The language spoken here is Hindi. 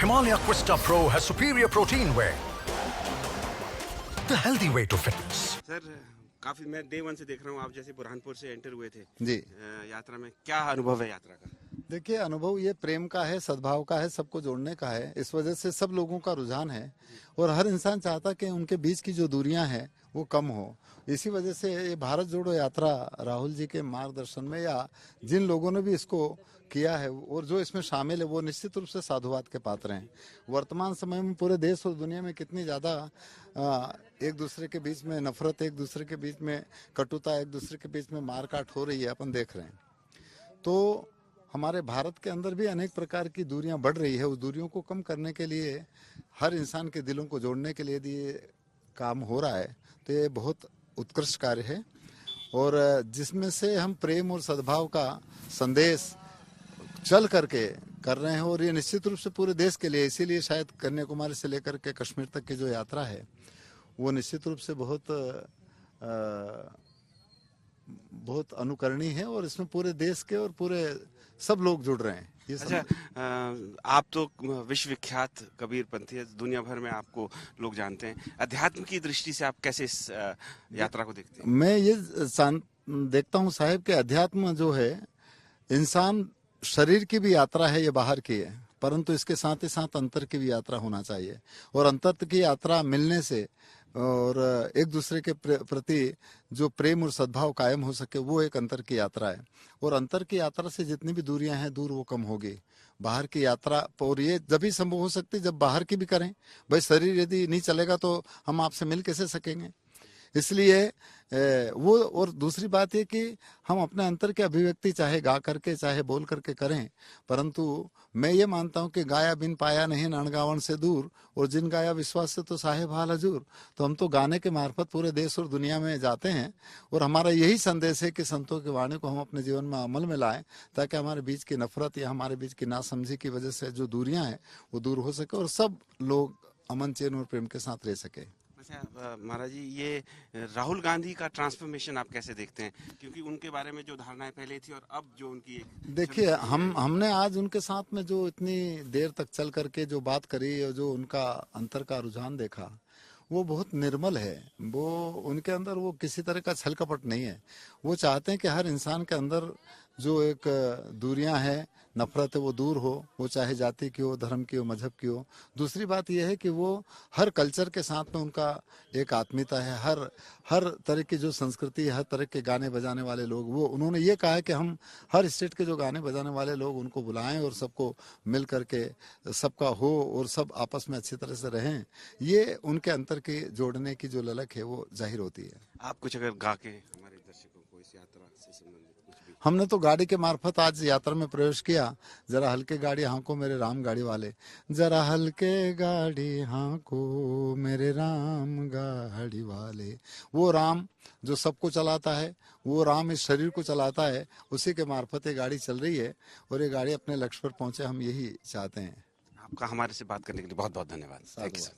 Himalaya Questa Pro has superior protein whey. The healthy way to fitness. Sir काफी मैं डे 1 से देख रहा हूँ आप जैसे बुरहानपुर से एंटर हुए थे जी। यात्रा में क्या अनुभव है यात्रा का? देखिए, अनुभव ये प्रेम का है, सद्भाव का है, सबको जोड़ने का है। इस वजह से सब लोगों का रुझान है और हर इंसान चाहता कि उनके बीच की जो दूरियां हैं वो कम हो। इसी वजह से ये भारत जोड़ो यात्रा राहुल जी के मार्गदर्शन में या जिन लोगों ने भी इसको किया है और जो इसमें शामिल है वो निश्चित रूप से साधुवाद के पात्र हैं। वर्तमान समय में पूरे देश और दुनिया में कितनी ज़्यादा एक दूसरे के बीच में नफरत, एक दूसरे के बीच में कटुता, एक दूसरे के बीच में मारकाट हो रही है, अपन देख रहे हैं। तो हमारे भारत के अंदर भी अनेक प्रकार की दूरियां बढ़ रही है। उस दूरियों को कम करने के लिए, हर इंसान के दिलों को जोड़ने के लिए ये काम हो रहा है। तो ये बहुत उत्कृष्ट कार्य है और जिसमें से हम प्रेम और सद्भाव का संदेश चल करके कर रहे हैं और ये निश्चित रूप से पूरे देश के लिए, इसीलिए शायद कन्याकुमारी से लेकर के कश्मीर तक की जो यात्रा है वो निश्चित रूप से बहुत अनुकरणीय है और इसमें पूरे देश के और पूरे सब लोग जुड़ रहे हैं। ये अच्छा, आप तो विश्व विख्यात कबीरपंथी है, दुनिया भर में आपको लोग जानते हैं। अध्यात्म की दृष्टि से आप कैसे इस यात्रा को देखते हैं? मैं ये देखता हूँ साहिब के अध्यात्म जो है, इंसान शरीर की भी यात्रा है, ये बाहर की है, परंतु इसके साथ ही साथ अंतर की भी यात्रा होना चाहिए और अंतर की यात्रा मिलने से और एक दूसरे के प्रति जो प्रेम और सद्भाव कायम हो सके वो एक अंतर की यात्रा है और अंतर की यात्रा से जितनी भी दूरियां हैं दूर वो कम होगी। बाहर की यात्रा और ये जब ही संभव हो सकती है जब बाहर की भी करें। भाई शरीर यदि नहीं चलेगा तो हम आपसे मिल कैसे सकेंगे? इसलिए वो और दूसरी बात ये कि हम अपने अंतर की अभिव्यक्ति चाहे गा करके चाहे बोल करके करें, परंतु मैं ये मानता हूँ कि गाया बिन पाया नहीं नणगावन से दूर और जिन गाया विश्वास से तो साहेब हाल हजूर। तो हम तो गाने के मार्फत पूरे देश और दुनिया में जाते हैं और हमारा यही संदेश है कि संतों की वाणी को हम अपने जीवन में अमल में लाएं ताकि हमारे बीच की नफरत या हमारे बीच की नासमझी की वजह से जो दूरियां हैं वो दूर हो सके और सब लोग अमन चैन और प्रेम के साथ रह सके। अच्छा महाराज जी, ये राहुल गांधी का ट्रांसफॉर्मेशन आप कैसे देखते हैं? क्योंकि उनके बारे में जो धारणाएं पहले थी और अब जो उनकी देखिए, हमने आज उनके साथ में जो इतनी देर तक चल करके जो बात करी और जो उनका अंतर का रुझान देखा वो बहुत निर्मल है। वो उनके अंदर वो किसी तरह का छल कपट नहीं है। वो चाहते हैं कि हर इंसान के अंदर जो एक दूरियां हैं, नफरत है, वो दूर हो, वो चाहे जाति की हो, धर्म की हो, मजहब की हो। दूसरी बात यह है कि वो हर कल्चर के साथ में उनका एक आत्मीयता है। हर तरह की जो संस्कृति, हर तरह के गाने बजाने वाले लोग, वो उन्होंने ये कहा है कि हम हर स्टेट के जो गाने बजाने वाले लोग उनको बुलाएं और सबको मिल करके सबका हो और सब आपस में अच्छी तरह से रहें। ये उनके अंतर के जोड़ने की जो ललक है वो जाहिर होती है। आप कुछ अगर गा के हमारे दर्शकों को इस यात्रा से संबंधित कुछ भी। हमने तो गाड़ी के मार्फत आज यात्रा में प्रवेश किया। जरा हल्के गाड़ी हाँको मेरे राम गाड़ी वाले, जरा हल्के गाड़ी हाँको मेरे राम गाड़ी वाले। वो राम जो सबको चलाता है, वो राम इस शरीर को चलाता है, उसी के मार्फत ये गाड़ी चल रही है और ये गाड़ी अपने लक्ष्य पर पहुंचे, हम यही चाहते हैं। आपका हमारे से बात करने के लिए बहुत बहुत धन्यवाद। Thank you sir.